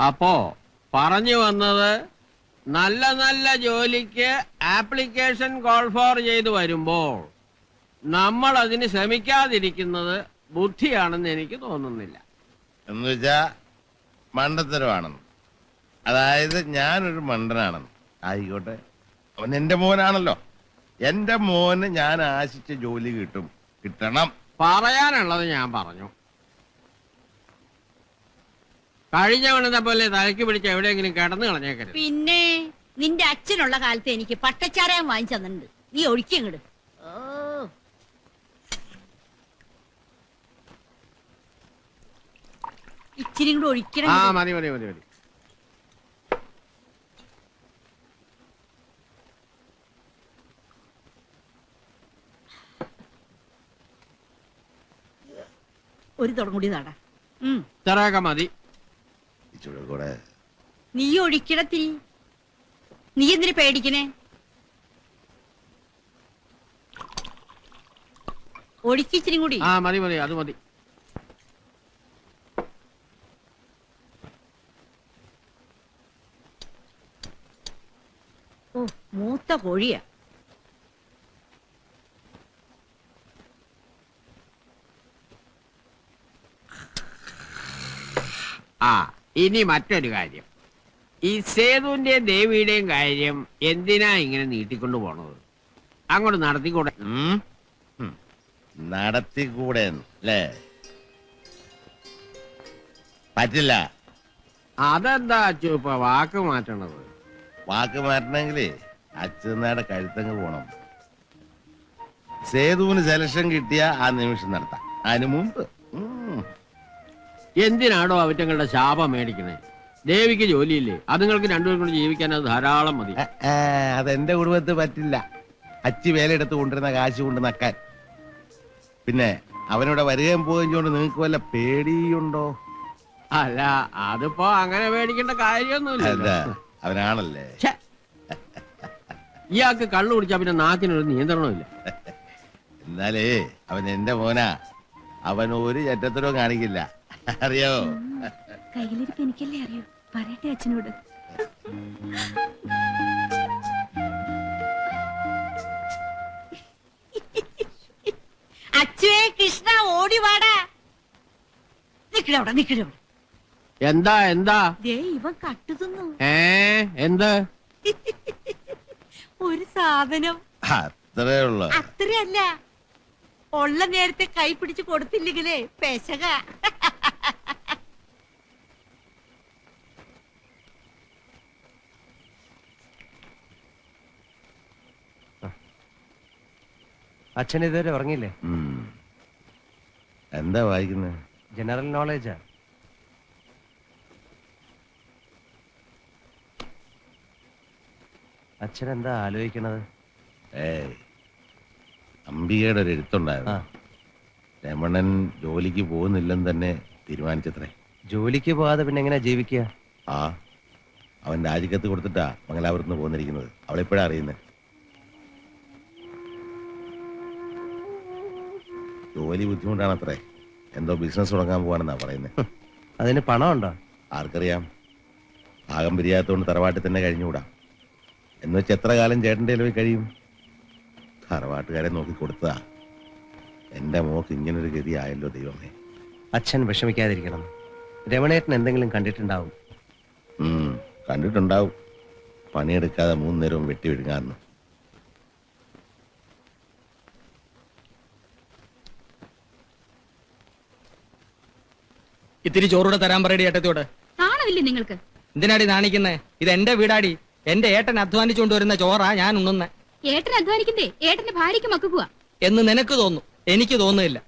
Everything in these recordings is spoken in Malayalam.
അപ്പോ പറഞ്ഞു വന്നത് നല്ല നല്ല ജോലിക്ക് ആപ്ലിക്കേഷൻ കോൾ ഫോർ ചെയ്ത് വരുമ്പോൾ നമ്മൾ അതിന് ശ്രമിക്കാതിരിക്കുന്നത് ബുദ്ധിയാണെന്ന് എനിക്ക് തോന്നുന്നില്ല. എന്നുവെച്ചാ മണ്ടത്തരമാണെന്ന്. അതായത് ഞാനൊരു മണ്ടനാണെന്ന്. ആയിക്കോട്ടെ, അവൻ എന്റെ മോനാണല്ലോ. എന്റെ മോന് ഞാൻ ആശിച്ച ജോലി കിട്ടണം. പറയാനുള്ളത് ഞാൻ പറഞ്ഞു. കഴിഞ്ഞ വണത്തെ പോലെ തലയ്ക്ക് പിടിച്ച് എവിടെയെങ്കിലും കിടന്നു കളഞ്ഞേക്കരുത്. പിന്നെ നിന്റെ അച്ഛനുള്ള കാലത്ത് എനിക്ക് പട്ടച്ചാരായം വാങ്ങിച്ചു തന്നിട്ടുണ്ട്. നീ ഒഴിക്കങ്ങട്. ഇച്ചിരി കൂടെ ഒഴിക്കണം. മതി മതി മതി മതി. ഒരു തുടം കൂടി നടാ. ഇത്രയൊക്കെ മതി. നീ ഒഴിക്കണത്തിരി. നീ എന്തിനു പേടിക്കണേ? ഒഴിക്കിച്ചിരി കൂടി. മതി മതി, അത് മതി. ഓ, മൂത്ത കോഴിയാ. ഇനി മറ്റൊരു കാര്യം. ഈ സേതുവിന്റെയും ദേവിയുടെയും കാര്യം എന്തിനാ ഇങ്ങനെ നീട്ടിക്കൊണ്ടു പോണത്? അങ്ങോട്ട് നടത്തിക്കൂടെ? നടത്തിക്കൂടെ അല്ലേ? പറ്റില്ല. അതെന്താ അച്ചു ഇപ്പൊ വാക്ക് മാറ്റണത്? വാക്ക് മാറ്റണമെങ്കിലേ അച്ഛനാടെ കഴുത്തങ്ങ് പോണം. സേതുവിന് സെലക്ഷൻ കിട്ടിയ ആ നിമിഷം നടത്താം. അതിനു മുമ്പ് എന്തിനാണോ അവറ്റങ്ങളുടെ ശാപം മേടിക്കണേ? ദേവിക്ക് ജോലിയില്ലേ? അതുങ്ങൾക്ക് രണ്ടുപേരും കൊണ്ട് ജീവിക്കാൻ അത് ധാരാളം മതി. അതെന്റെ കുടുംബത്തിൽ പറ്റില്ല. അച്ചി വേലയെടുത്ത് കൊണ്ടിരുന്ന കാശ് കൊണ്ട് നക്കാൻ. പിന്നെ അവനിവിടെ വരികയും പോവുകയും കൊണ്ട് നിങ്ങൾക്ക് വല്ല പേടിയുണ്ടോ? അല്ല, അതിപ്പോ അങ്ങനെ പേടിക്കേണ്ട കാര്യമൊന്നുമില്ല. അവനാണല്ലേ. ഇയാൾക്ക് കള്ളു കുടിച്ചാ പിന്നെ നാക്കിനൊരു നിയന്ത്രണമില്ല. എന്നാലേ അവൻ എന്റെ മോനാ. അവൻ ഒരു ചറ്റത്തരവും കാണിക്കില്ല. അറിയാവോ? കയ്യിലിരിപ്പ് എനിക്കല്ലേ അറിയൂ. പറയട്ടെ അച്ഛനോട്. അച്ചുവേ കൃഷ്ണ, ഓടി വാടാ. നിക്കടവിടെ നിക്കടവിടെ. എന്താ എന്താ? ദേ ഇവൻ കട്ടു തിന്നു. എന്ത്? ഒരു സാധനം. അത്രേ ഉള്ളു. അത്രയല്ല, ഉള്ള നേരത്തെ കൈ പിടിച്ച് കൊടുത്തില്ലെങ്കിലേ പെശക. അച്ഛൻ ഇതുവരെ ഉറങ്ങിയില്ലേ? എന്താ വായിക്കുന്നത്? ജനറൽ നോളേജാ. അച്ഛൻ എന്താ ആലോചിക്കണത്? അംബികയുടെ ഒരു എഴുത്തുണ്ടായിരുന്നു. രമണൻ ജോലിക്ക് പോകുന്നില്ലെന്ന് തന്നെ തീരുമാനിച്ചത്രേ. ജോലിക്ക് പോകാതെ പിന്നെ എങ്ങനെയാ ജീവിക്കുക? അവൻ രാജിക്കത്ത് കൊടുത്തിട്ടാ മംഗലാപുരത്ത് നിന്ന് പോന്നിരിക്കുന്നത്. അവളെപ്പോഴാ അറിയുന്നത്? ജോലി ബുദ്ധിമുട്ടാണത്രേ. എന്തോ ബിസിനസ് തുടങ്ങാൻ പോവാണെന്നാ പറയുന്നത്. അതിന് പണമുണ്ടോ? ആർക്കറിയാം. ഭാഗം പിരിയാത്തോണ്ട് തറവാട്ടിൽ തന്നെ കഴിഞ്ഞുകൂടാ. എന്ന് വെച്ച് എത്ര കാലം ചേട്ടൻ്റെ പോയി കഴിയും? തറവാട്ടുകാരെ നോക്കി കൊടുത്തതാ. എന്റെ മോക്ക് ഇങ്ങനൊരു ഗതി ആയല്ലോ ദൈവമേ. അച്ഛൻ വിഷമിക്കാതിരിക്കണം. രമണേട്ടൻ എന്തെങ്കിലും കണ്ടിട്ടുണ്ടാവും. കണ്ടിട്ടുണ്ടാവും. പണിയെടുക്കാതെ 3 നേരവും വെട്ടി വിഴുങ്ങാന്ന്. ഇത്തിരി ചോറൂടെ തരാൻ പറയടി ഏട്ടത്തോട്. നാണമില്ലേ നിങ്ങൾക്ക്? എന്തിനാടി നാണിക്കുന്നേ? ഇത് എന്റെ വീടാടി. എന്റെ ഏട്ടൻ അധ്വാനിച്ചുകൊണ്ട് വരുന്ന ചോറാ ഞാൻ ഉണ്ണുന്നേ. ഏട്ടൻ അധ്വാനിക്കുന്നേ ഏട്ടന്റെ ഭാര്യയ്ക്ക് മക്കുക എന്ന് നിനക്ക് തോന്നും, എനിക്ക് തോന്നുന്നില്ല.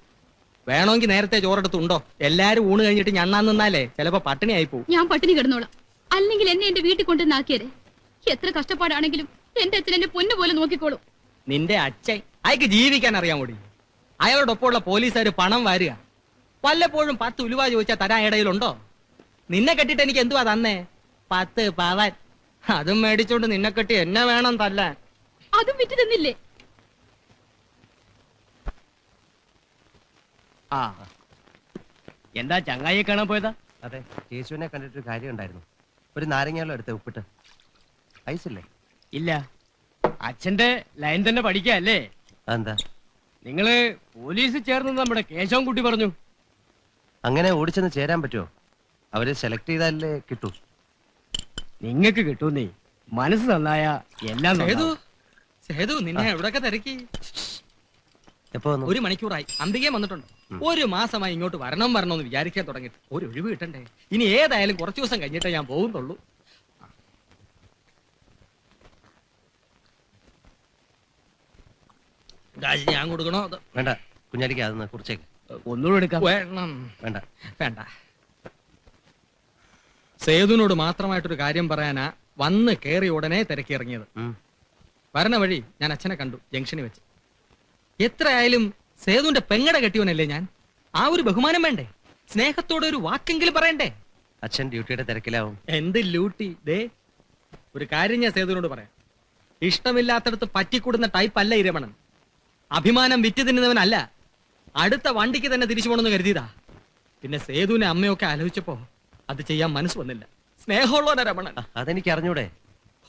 വേണമെങ്കിൽ നേരത്തെ ചോറെടുത്തുണ്ടോ? എല്ലാരും ഊണ് കഴിഞ്ഞിട്ട് ഞണ്ണാൻ നിന്നാലേ ചിലപ്പോ പട്ടിണി ആയി പോകും. ഞാൻ പട്ടിണി കിടന്നോളാം. അല്ലെങ്കിൽ എന്നെ എന്റെ വീട്ടിൽ കൊണ്ടുവന്നാക്കിയരെ. എത്ര കഷ്ടപ്പാടാണെങ്കിലും എന്റെ അച്ഛൻ എന്നെ പൊന്നുപോലെ നോക്കിക്കോളും. നിന്റെ അച്ഛൻ അയക്ക് ജീവിക്കാൻ അറിയാൻ കൂടി. അയാളോടൊപ്പമുള്ള പോലീസുകാർ പണം വാരുക. വല്ലപ്പോഴും 10 ഉലുവ ചോദിച്ചാൽ തരാൻ ഇടയിലുണ്ടോ? നിന്നെ കെട്ടിട്ട് എനിക്ക് എന്തുവാ തന്നേ? 10 പവൻ. അതും മേടിച്ചോണ്ട് നിന്നെ കെട്ടി എന്നെ വേണം തല്ലാൻ. അതും വിറ്റ് തന്നില്ലേ? എന്താ ചങ്ങായിയെ കാണാൻ പോയതാ? അതെ, കേശുവിനെ കണ്ടിട്ടൊരു കാര്യം ഉണ്ടായിരുന്നു. ഒരു നാരങ്ങാലോ എടുത്ത് ഉപ്പിട്ട്. ഐസില്ലേ? ഇല്ല. അച്ഛന്റെ ലൈൻ തന്നെ പഠിക്കല്ലേ? അതെന്താ? നിങ്ങള് പോലീസിൽ ചേർന്ന് നമ്മുടെ കേശവൻ കുട്ടി പറഞ്ഞു. അങ്ങനെ ഓടിച്ചെന്ന് ചേരാൻ പറ്റുമോ? അവര് സെലക്ട് ചെയ്താലേ കിട്ടൂ. നിങ്ങക്ക് കിട്ടൂന്നേ. മനസ്സ് നന്നായ എല്ലാം സേതു നന്നാവും. സേതു നിന്നെ എവിടെയൊക്കെ തിരക്കി? എപ്പോ വന്നു? 1 മണിക്കൂറായി. അന്തികെ വന്നിട്ടുണ്ട്. 1 മാസമായി ഇങ്ങോട്ട് വരണമെന്ന് വിചാരിക്കാൻ തുടങ്ങിയിട്ട് ഒരു ഒഴിവ് കിട്ടണ്ടേ? ഇനി ഏതായാലും കുറച്ചു ദിവസം കഴിഞ്ഞിട്ടേ ഞാൻ പോകുന്നുള്ളൂ. കാശ് ഞാൻ കൊടുക്കണോ? അത് വേണ്ട, കുഞ്ഞാലിക്ക് അതൊന്ന് കുറിച്ചേക്ക്. ഒന്നുകൂടെ എടുക്കാം. വേണം. വേണ്ട. വേണ്ട. സേതുവിനോട് മാത്രമായിട്ടൊരു കാര്യം പറയാനാ വന്ന് കേറി ഉടനെ തിരക്കിറങ്ങിയത്. വരണ വഴി ഞാൻ അച്ഛനെ കണ്ടു ജംഗ്ഷനിൽ വെച്ച്. എത്രയായാലും സേതുവിന്റെ പെങ്ങടെ കെട്ടിയവനല്ലേ ഞാൻ. ആ ഒരു ബഹുമാനം വേണ്ടേ? സ്നേഹത്തോടെ ഒരു വാക്കെങ്കിലും പറയണ്ടേ? അച്ഛൻ ഡ്യൂട്ടിയുടെ തിരക്കിലാവും. എന്ത് ലൂട്ടി? ദേ ഒരു കാര്യം ഞാൻ സേതുവിനോട് പറയാം. ഇഷ്ടമില്ലാത്തടത്ത് പറ്റിക്കൂടുന്ന ടൈപ്പ് അല്ല ഈ രമണൻ. അഭിമാനം വിറ്റ് തിന്നുന്നവനല്ല. അടുത്ത വണ്ടിക്ക് തന്നെ തിരിച്ചു പോകണമെന്ന് കരുതിയതാ. പിന്നെ സേതുവിനെ അമ്മയൊക്കെ ആലോചിച്ചപ്പോ അത് ചെയ്യാൻ മനസ്സ് വന്നില്ല. സ്നേഹമുള്ളവനാ രമണൻ. അതെനിക്ക് അറിഞ്ഞൂടെ?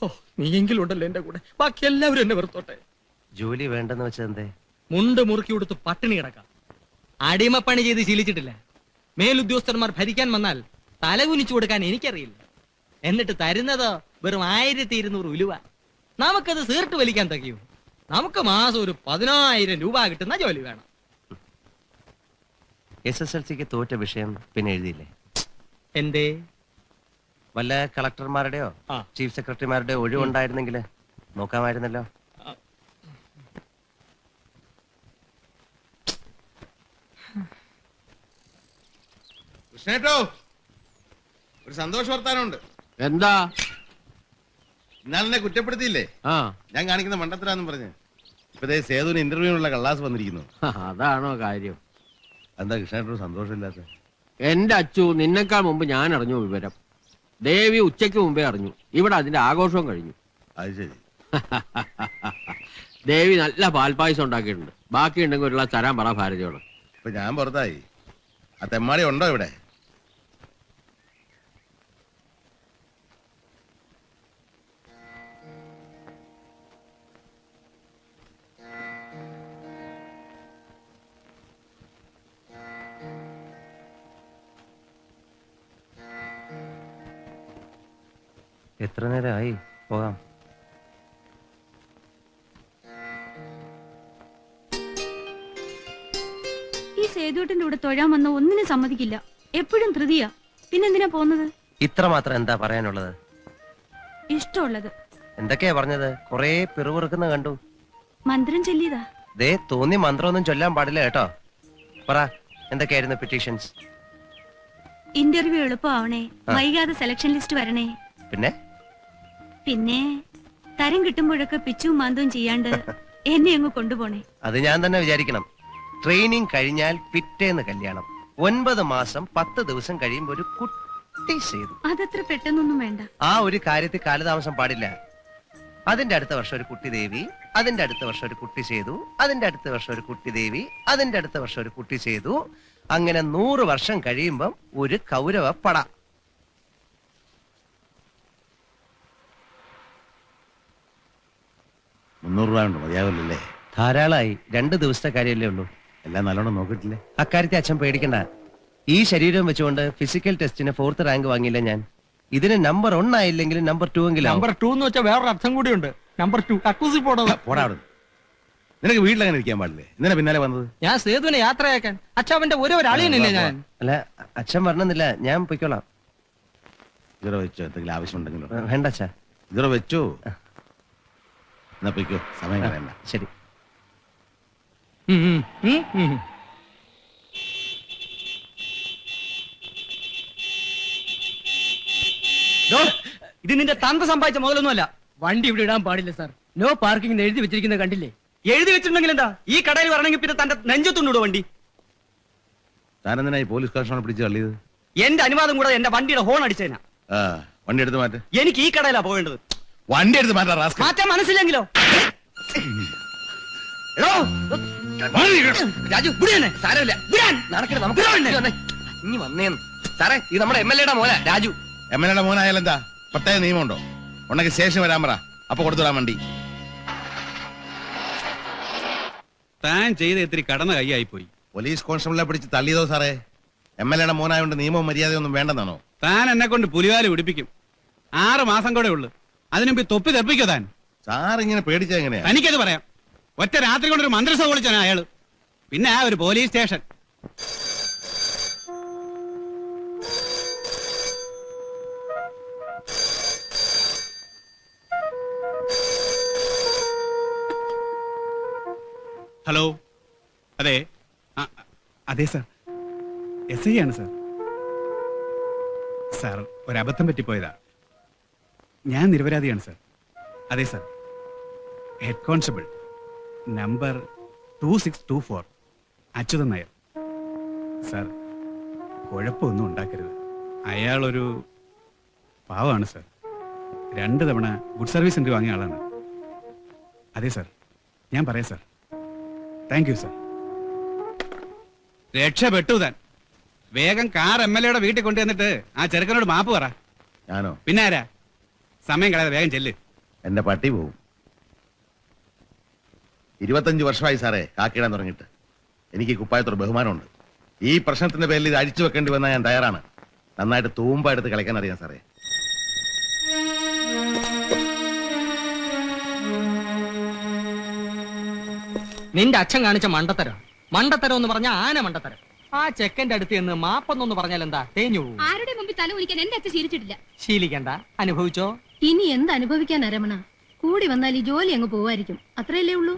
ഓ, നീയെങ്കിലും ഉണ്ടല്ലോ എന്റെ കൂടെ. ബാക്കി എല്ലാവരും എന്നെ വെറുത്തോട്ടെ. ജോലി വേണ്ടെന്ന് വെച്ചത് എന്തേ? മുണ്ട് മുറുക്കി കൊടുത്ത് പട്ടിണി കിടക്കാം. അടിമപ്പണി ചെയ്ത് ശീലിച്ചിട്ടില്ല. മേലുദ്യോഗസ്ഥന്മാർ ഭരിക്കാൻ വന്നാൽ തലകുനിച്ചു കൊടുക്കാൻ എനിക്കറിയില്ല. എന്നിട്ട് തരുന്നതോ വെറും 1200 ഉലുവ. നമുക്കത് സീർട്ട് വലിക്കാൻ തകയൂ? നമുക്ക് മാസം ഒരു 10,000 രൂപ കിട്ടുന്ന ജോലി വേണം. SSLCക്ക് തോറ്റ വിഷയം പിന്നെ എഴുതിയില്ലേ? എന്തേ? വല്ല കളക്ടർമാരുടെയോ ആ. ചീഫ് സെക്രട്ടറിമാരുടെയോ ഒഴിവുണ്ടായിരുന്നെങ്കിൽ നോക്കാമായിരുന്നല്ലോ. കൃഷ്ണേട്ടോ, ഒരു സന്തോഷ വർത്താനമുണ്ട്. എന്താ? ഇന്നാളെന്നെ കുറ്റപ്പെടുത്തിയില്ലേ ആ, ഞാൻ കാണിക്കുന്ന മണ്ടത്തരാന്നും പറഞ്ഞ്? ഇപ്പതേ സേതുവിന് ഇന്റർവ്യൂവിനുള്ള കള്ളാസ് വന്നിരിക്കുന്നു. അതാണോ കാര്യം? എന്താ കൃഷ്ണേട്ടൊരു സന്തോഷമില്ലാത്ത? എന്റെ അച്ചു, നിന്നെക്കാൾ മുമ്പ് ഞാൻ അറിഞ്ഞു വിവരം. ദേവി ഉച്ചയ്ക്ക് മുമ്പേ അറിഞ്ഞു. ഇവിടെ അതിന്റെ ആഘോഷവും കഴിഞ്ഞു. അത് ശരി. ദേവി നല്ല പാൽപ്പായസം ഉണ്ടാക്കിയിട്ടുണ്ട്. ബാക്കി ഉണ്ടെങ്കിൽ ഒരു ഗ്ലാസ് തരാൻ പറ ഭാരതിയോട്. ഇപ്പൊ ഞാൻ പുറത്തായി. ആ തെമ്മാടി ഉണ്ടോ ഇവിടെ? എത്ര നേരമായി? പോകാം. ഈ സേതുവേട്ടന്റെ കൂടെ തൊഴാൻ വന്ന ഒന്നിനും സമ്മതിക്കില്ല. എപ്പോഴും ധൃതിയാ. പിന്നെന്തിനാ പോകുന്നത്? ഇത്ര മാത്രം എന്താ പറയാനുള്ളത്? ഇഷ്ടമുള്ളത് എന്തൊക്കെയാ പറഞ്ഞത്? കൊറേ പിറുപിറുക്കുന്ന കണ്ടു. മന്ത്രം ചൊല്ലിയതാ. ദേ, തോന്നി മന്ത്രമൊന്നും ചൊല്ലാൻ പാടില്ല കേട്ടോ. പറ, എന്തൊക്കെയായിരുന്നു പെറ്റീഷൻസ്? ഇന്റർവ്യൂ എളുപ്പമാവണേ, വൈകാതെ സെലക്ഷൻ ലിസ്റ്റ് വരണേ. പിന്നെ തരം കിട്ടുമ്പോഴൊക്കെ പിച്ചും മാന്തവും ചെയ്യാണ്ട് എന്നെ അങ്ങ് കൊണ്ടുപോണേ. അത് ഞാൻ തന്നെ വിചാരിക്കണം. ട്രെയിനിങ് കഴിഞ്ഞാൽ പിറ്റേന്ന് കല്യാണം. 9 മാസം 10 ദിവസം കഴിയുമ്പോ ഒരു കുട്ടി ചെയ്തു. അതത്ര പെട്ടെന്നൊന്നും വേണ്ട. ആ ഒരു കാര്യത്തിൽ കാലതാമസം പാടില്ല. അതിന്റെ അടുത്ത വർഷം ഒരു കുട്ടി ദേവി, അതിന്റെ അടുത്ത വർഷം ഒരു കുട്ടി ചെയ്തു, അതിന്റെ അടുത്ത വർഷം ഒരു കുട്ടി ദേവി, അതിന്റെ അടുത്ത വർഷം ഒരു കുട്ടി ചെയ്തു. അങ്ങനെ 100 വർഷം കഴിയുമ്പം ഒരു കൗരവ പട. $300 മതിയാവില്ലല്ലേ? ധാരാളമായി. 2 ദിവസത്തെ കാര്യമല്ലേ ഉള്ളൂ. എല്ലാം നല്ലോണം നോക്കിയിട്ടില്ലേ? അക്കാര്യത്തെ അച്ഛൻ പേടിക്കണ്ട. ഈ ശരീരം വെച്ചുകൊണ്ട് ഫിസിക്കൽ ടെസ്റ്റിന് 4th റാങ്ക് വാങ്ങിയില്ല ഞാൻ. ഇതിന് നമ്പർ 1 ആയില്ലെങ്കിലും നമ്പർ 2 എങ്കിലും നമ്പർ 2 എന്ന് വെച്ചാൽ വേറൊരു അർത്ഥം കൂടിയുണ്ട്. നമ്പർ 2 അക്കൂസി പോണത്. പോടാ അവിടെ. നിനക്ക് വീട്ടിലങ്ങനെ ഇരിക്കാൻ പാടില്ലേ? ഇന്നലെ പിന്നാലെ വന്നത്? ഞാൻ സേതുവിനെ യാത്രയാക്കാൻ. അച്ഛാവന്റെ ഒരേ ഒരു അളിയനില്ലേ ഞാൻ? അല്ല, അച്ഛൻ വരണമെന്നില്ല, ഞാൻ പൊയ്ക്കോളാം. ഇതോ വെച്ചോ, എന്തെങ്കിലും ആവശ്യമുണ്ടെങ്കിലോ? വേണ്ട അച്ഛാ. ഇതോ വെച്ചോ. എന്നാ പൊയ്ക്കോ, സമയം കളയണ്ട. ശരി. ഇത് നിന്റെ തന്ത സമ്പാദിച്ച മുതലൊന്നുമല്ല. വണ്ടി ഇവിടെ ഇടാൻ പാടില്ല സാർ. നോ പാർക്കിംഗ് എഴുതി വെച്ചിരിക്കുന്നത് കണ്ടില്ലേ? എഴുതി വെച്ചിട്ടുണ്ടെങ്കിൽ എന്താ? ഈ കടയിൽ വരണമെങ്കിൽ പിന്നെ തന്റെ നെഞ്ചത്തുണ്ടോ വണ്ടി? താനെന്തിനായി പോലീസ് കളക്ഷനെ പിടിച്ച് തള്ളിയത്? എന്റെ അനുവാദം കൂടെ എന്റെ വണ്ടിയുടെ ഹോൺ അടിച്ചേനാ. ആ, വണ്ടി എടുത്ത് മാറ്റ. എനിക്ക് ഈ കടയിലാ പോകേണ്ടത്. വണ്ടി എടുത്ത് മാറ്റാ. മാറ്റാൻ മനസ്സിലെങ്കിലോ? രാജു, സാരമില്ല. നടക്കട്ടെ, നമുക്ക് ഇനി വന്നേന്ന്. സാറേ ഇത് നമ്മുടെ MLA യുടെ മോന രാജു. MLA യുടെ മോനായാലും എന്താ പ്രത്യേക നിയമമുണ്ടോ? ഉണ്ടെങ്കിൽ സ്റ്റേഷൻ വരാൻ പറ, അപ്പൊ കൊടുത്തുവിടാൻ വണ്ടി. താൻ ചെയ്ത് ഇത്തിരി കടന്ന കൈയായി പോയി. പോലീസ് കോൺസ്റ്റബിളിനെ പിടിച്ച് തള്ളിയതോ സാറേ? MLA യുടെ മോനായോണ്ട് നിയമവും മര്യാദയൊന്നും വേണ്ടെന്നാണോ? താൻ എന്നെ കൊണ്ട് പുലിവാല് പിടിപ്പിക്കും. 6 മാസം കൂടെ ഉള്ളു, അതിനുമ്പ് തൊപ്പി തെപ്പിക്കോ താൻ. സാർ ഇങ്ങനെ പേടിച്ചാ എങ്ങനെയാ? എനിക്കത് പറയാം. ഒറ്റ രാത്രി കൊണ്ടൊരു മന്ത്രിസഭ വിളിച്ചാണ് അയാള്. പിന്നെ ആ ഒരു പോലീസ് സ്റ്റേഷൻ. ഹലോ, അതെ അതെ സാർ, SI ആണ് സാർ. സാർ ഒരബദ്ധം പറ്റിപ്പോയതാ. ഞാൻ നിരപരാധിയാണ് സാർ. അതെ sir, head constable number 2624 Achuthan Nair. Sir കുഴപ്പമൊന്നും ഉണ്ടാക്കരുത്. അയാളൊരു പാവമാണ് സാർ. 2 തവണ ഗുഡ് സർവീസ് സെന്റർ വാങ്ങിയ ആളാണ്. അതെ സാർ, ഞാൻ പറയാം സാർ. Thank you sir. രക്ഷപ്പെട്ടു താൻ. വേഗം കാർ MLA യുടെ വീട്ടിൽ കൊണ്ടുവന്നിട്ട് ആ ചെറുക്കനോട് മാപ്പ് പറ. ഞാനോ? പിന്നെ ആരാ? സമയം കളയാതെ വേഗം ചെല്ല്. എന്റെ പട്ടി പോവും. 25 വർഷമായി സാറേ കാക്കിടാൻ തുടങ്ങിയിട്ട്. എനിക്ക് കുപ്പായത്തോട് ബഹുമാനമുണ്ട്. ഈ പ്രശ്നത്തിന്റെ പേരിൽ ഇത് അഴിച്ചു വെക്കേണ്ടി വന്നാൽ ഞാൻ തയ്യാറാണ്. നന്നായിട്ട് തൂമ്പ എടുത്ത് കളിക്കാൻ അറിയാം സാറേ. നിന്റെ അച്ഛൻ കാണിച്ച മണ്ടത്തരം. മണ്ടത്തരം എന്ന് പറഞ്ഞ ആന മണ്ടത്തരം. ആ ചെക്കന്റെ അടുത്ത് നിന്ന് മാപ്പൊന്നൊന്ന് പറഞ്ഞാൽ എന്താ തേഞ്ഞു പോകും. ആരുടെ മുമ്പിൽ തല കുനിക്കാൻ എന്റെ അച്ഛൻ ശീലിച്ചിട്ടില്ല. ശീലിക്കണ്ട, അനുഭവിച്ചോ. ഇനി എന്ത് അനുഭവിക്കാൻ രമണ? കൂടി വന്നാൽ ഈ ജോലി അങ്ങ് പോവായിരിക്കും. അത്രയല്ലേ ഉള്ളൂ.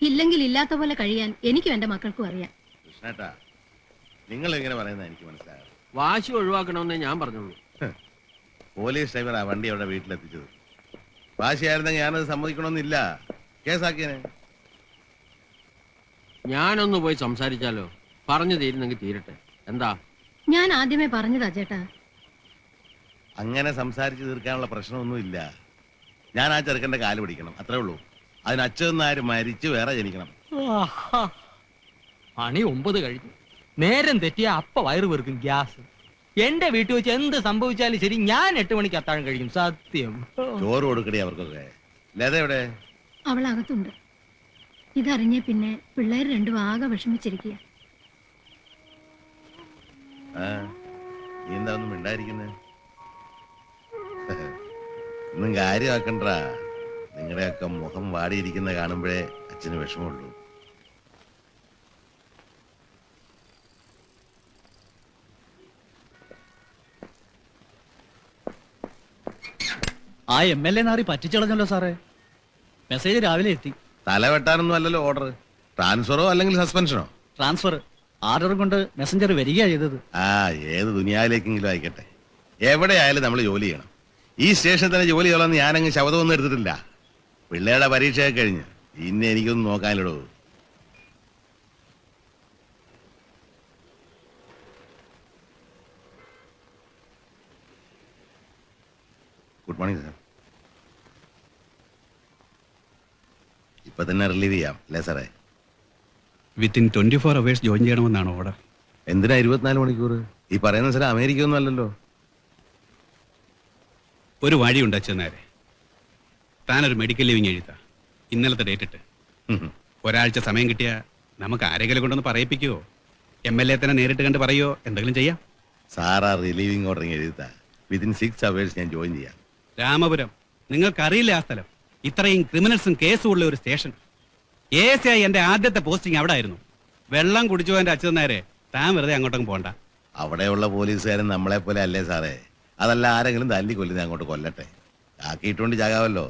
ഇല്ലെങ്കിൽ ഇല്ലാത്ത പോലെ കഴിയാൻ എനിക്കും എന്റെ മക്കൾക്കും അറിയാം. കൃഷ്ണേട്ടാ, നിങ്ങൾ എങ്ങനെ പറയുന്നത് എനിക്ക് മനസ്സിലാകും. വാശി ഒഴിവാക്കണമെന്നേ ഞാൻ പറഞ്ഞുള്ളൂ. പോലീസ് ഡ്രൈവർ ആ വണ്ടി അവിടെ വീട്ടിലെത്തിച്ചത്. വാശിയായിരുന്നെങ്കിൽ ഞാനത് സമ്മതിക്കണമെന്നില്ല. കേസാക്കിയനെ. ഞാനൊന്ന് പോയി സംസാരിച്ചാലോ? പറഞ്ഞു തീരുന്നെങ്കിൽ തീരട്ടെ. എന്താ? ഞാൻ ആദ്യമേ പറഞ്ഞതാ ചേട്ടാ. അങ്ങനെ സംസാരിച്ച് തീർക്കാനുള്ള പ്രശ്നമൊന്നുമില്ല. ഞാൻ ആ ചെറുക്കന്റെ കാല് പിടിക്കണം, അത്രേ ഉള്ളൂ. അതിന് അച്ഛനാര് മരിച്ചു വേറെ ജനിക്കണം. പണി 9 കഴിഞ്ഞു. നേരം തെറ്റിയ അപ്പ വയറ് വെറുക്കും ഗ്യാസ്. എന്റെ വീട്ടിൽ വെച്ച് എന്ത് സംഭവിച്ചാലും ശരി, ഞാൻ 8 മണിക്ക് അത്താഴം കഴിക്കും. സത്യം. ചോറ് കൊടുക്കണേ അവർക്കൊക്കെ. ലത എവിടെ? അവളകത്തുണ്ട്. ഇതറിഞ്ഞ പിന്നെ പിള്ളേർ രണ്ടും ആകെ വിഷമിച്ചിരിക്കുക. ആ, നീ എന്താ ഒന്നും മിണ്ടായിരിക്കുന്നേ? ഒന്നും കാര്യമാക്കണ്ട. നിങ്ങളുടെയൊക്കെ മുഖം വാടിയിരിക്കുന്ന കാണുമ്പോഴേ അച്ഛന് വിഷമമുള്ളൂ. ആ MLA നാറി പറ്റിച്ചളഞ്ഞല്ലോ സാറേ. മെസ്സേജ് രാവിലെ എത്തി. തല വെട്ടാനൊന്നും അല്ലല്ലോ ഓർഡർ. ട്രാൻസ്ഫറോ അല്ലെങ്കിൽ സസ്പെൻഷനോ? ട്രാൻസ്ഫർ. ആർഡർ കൊണ്ട് മെസ്സഞ്ചർ വരികയാ ചെയ്തത്. ആ, ഏത് ദുനിയാവിലേക്കെങ്കിലും ആയിക്കട്ടെ. എവിടെയായാലും നമ്മൾ ജോലി ചെയ്യണം. ഈ സ്റ്റേഷനിൽ തന്നെ ജോലി ചെയ്യണമെന്ന് ഞാനങ്ങ് ശബ്ദമൊന്നും എടുത്തിട്ടില്ല. പിള്ളേരുടെ പരീക്ഷയൊക്കെ കഴിഞ്ഞ് ഇന്നെ എനിക്കൊന്നും നോക്കാനില്ലടോ. Good morning sir. ഇപ്പൊ തന്നെ റിലീവ് ചെയ്യാം അല്ലേ സാറേ? വിത്തിൻ 24 hours ജോയിൻ ചെയ്യണമെന്നാണ് ഓർഡർ. എന്തിനാ 24 മണിക്കൂർ? ഈ പറയുന്ന സ്ഥലം അമേരിക്ക ഒന്നും അല്ലല്ലോ. ഒരു വഴിയുണ്ട് അച്ഛനാരെ. താനൊരു മെഡിക്കൽ ലീവിങ് എഴുതാ. ഇന്നലത്തെ ഡേറ്റ് ഇട്ട് ഒരാഴ്ച സമയം കിട്ടിയാ നമുക്ക് ആരെങ്കിലും കൊണ്ടൊന്ന് പറയിപ്പിക്കുവോ? MLA തന്നെ നേരിട്ട് കണ്ട് പറയോ? എന്തെങ്കിലും ചെയ്യാം. സാറാ റിലീവിങ് ഓർഡർ എഴുതാ. വിത്തിൻ 6 hours ഞാൻ ജോയിൻ ചെയ്യാം. രാമപുരം, നിങ്ങൾക്കറിയില്ല ആ സ്ഥലം. ഇത്രയും ക്രിമിനൽസും കേസും ഉള്ള ഒരു സ്റ്റേഷൻ. ASI എന്റെ ആദ്യത്തെ പോസ്റ്റിംഗ് അവിടെ ആയിരുന്നു. വെള്ളം കുടിച്ചു എന്റെ അച്ഛൻ നേരെ. താൻ വെറുതെ അങ്ങോട്ടും പോണ്ട. അവിടെയുള്ള പോലീസുകാരൻ നമ്മളെ പോലെ അല്ലേ സാറേ? അതല്ല ആരെങ്കിലും തല്ലി കൊല്ലുന്ന അങ്ങോട്ട് കൊല്ലട്ടെ. ആക്കിയിട്ടുകൊണ്ട് ചാകാവല്ലോ.